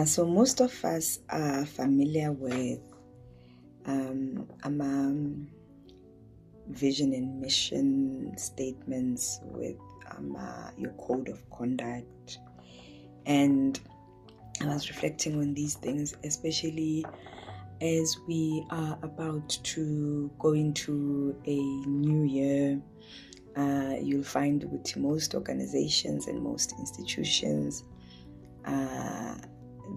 So most of us are familiar with vision and mission statements, with your code of conduct. And I was reflecting on these things, especially as we are about to go into a new year. You'll find with most organizations and most institutions,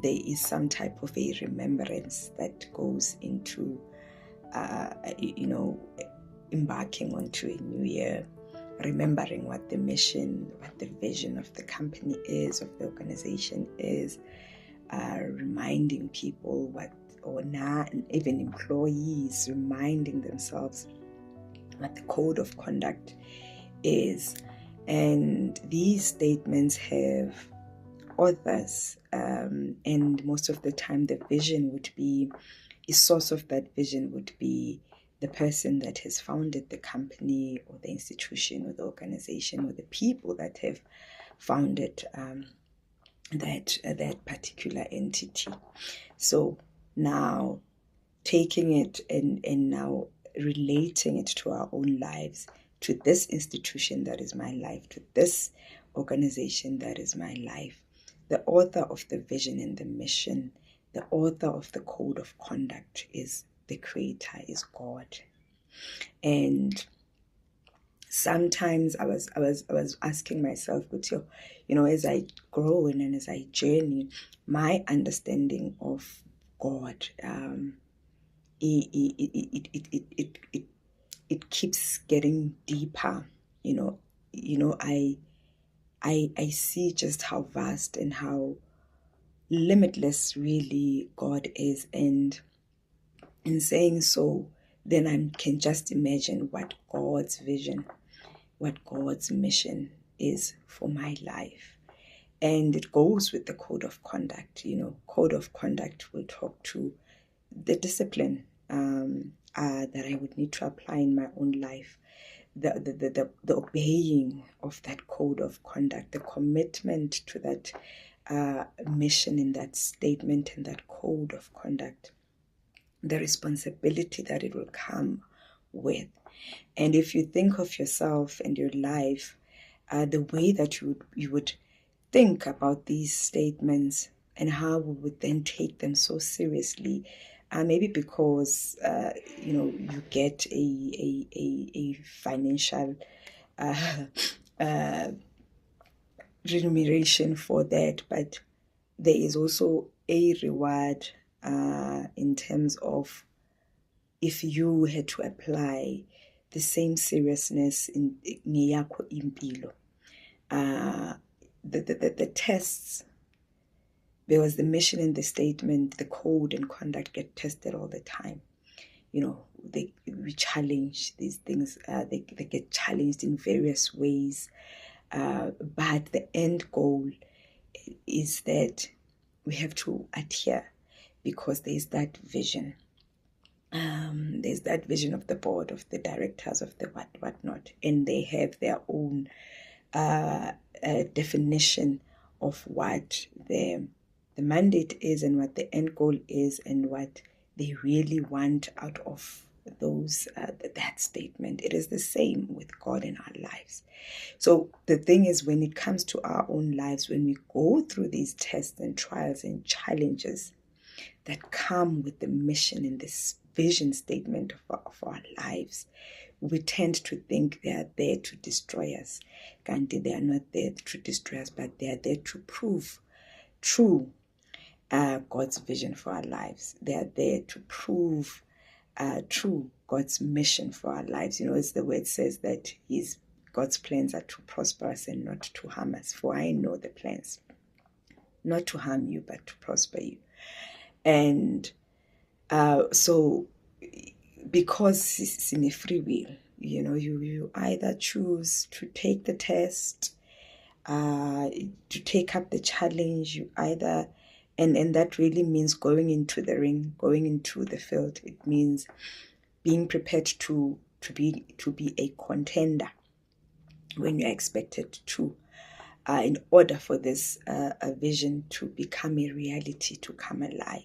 there is some type of a remembrance that goes into, embarking onto a new year, remembering what the mission, what the vision of the company is, of the organization is, reminding people even employees reminding themselves what the code of conduct is. And these statements have authors, and most of the time a source of that vision would be the person that has founded the company or the institution or the organization or the people that have founded that particular entity. So now taking it and now relating it to our own lives, to this institution that is my life, to this organization that is my life. The author of the vision and the mission, the author of the code of conduct is the Creator, is God. And sometimes I was asking myself, as I grow and as I journey, my understanding of God, it keeps getting deeper. I see just how vast and how limitless really God is, and in saying so, then I can just imagine what God's vision, what God's mission is for my life. And it goes with the code of conduct. Code of conduct will talk to the discipline that I would need to apply in my own life, the obeying of that code of conduct, the commitment to that mission in that statement and that code of conduct, the responsibility that it will come with. And if you think of yourself and your life, the way that you would think about these statements and how we would then take them so seriously, maybe because you get a financial remuneration for that, but there is also a reward in terms of if you had to apply the same seriousness in ngeyakho impilo. The tests, because the mission and the statement, the code and conduct get tested all the time. We challenge these things. They get challenged in various ways. But the end goal is that we have to adhere, because there's that vision. There's that vision of the board, of the directors, of the whatnot, and they have their own definition of what the mandate is and what the end goal is and what they really want out of that statement. It is the same with God in our lives. So the thing is, when it comes to our own lives, when we go through these tests and trials and challenges that come with the mission and this vision statement of our lives, we tend to think they are there to destroy us. Kanti they are not there to destroy us, but they are there to prove true God's vision for our lives. They are there to prove true God's mission for our lives. As the word says that God's plans are to prosper us and not to harm us. For I know the plans, not to harm you, but to prosper you. And so, because it's in a free will, you either choose to take the test, to take up the challenge, and that really means going into the ring, going into the field. It means being prepared to be a contender when you're expected to. in order for this a vision to become a reality, to come alive.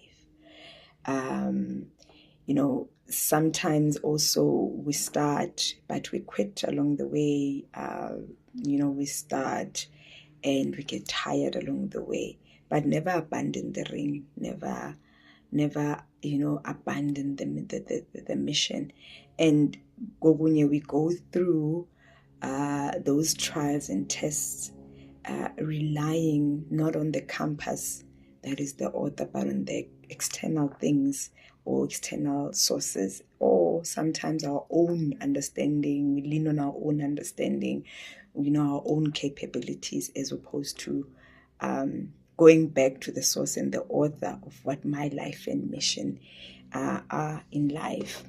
Sometimes also we start, but we quit along the way. We start and we get tired along the way, but never abandon the ring, never, abandon the mission. And gogunye, we go through those trials and tests, relying not on the compass that is the author, but on the external things or external sources, or sometimes our own understanding. We lean on our own understanding, our own capabilities, as opposed to going back to the source and the author of what my life and mission are in life.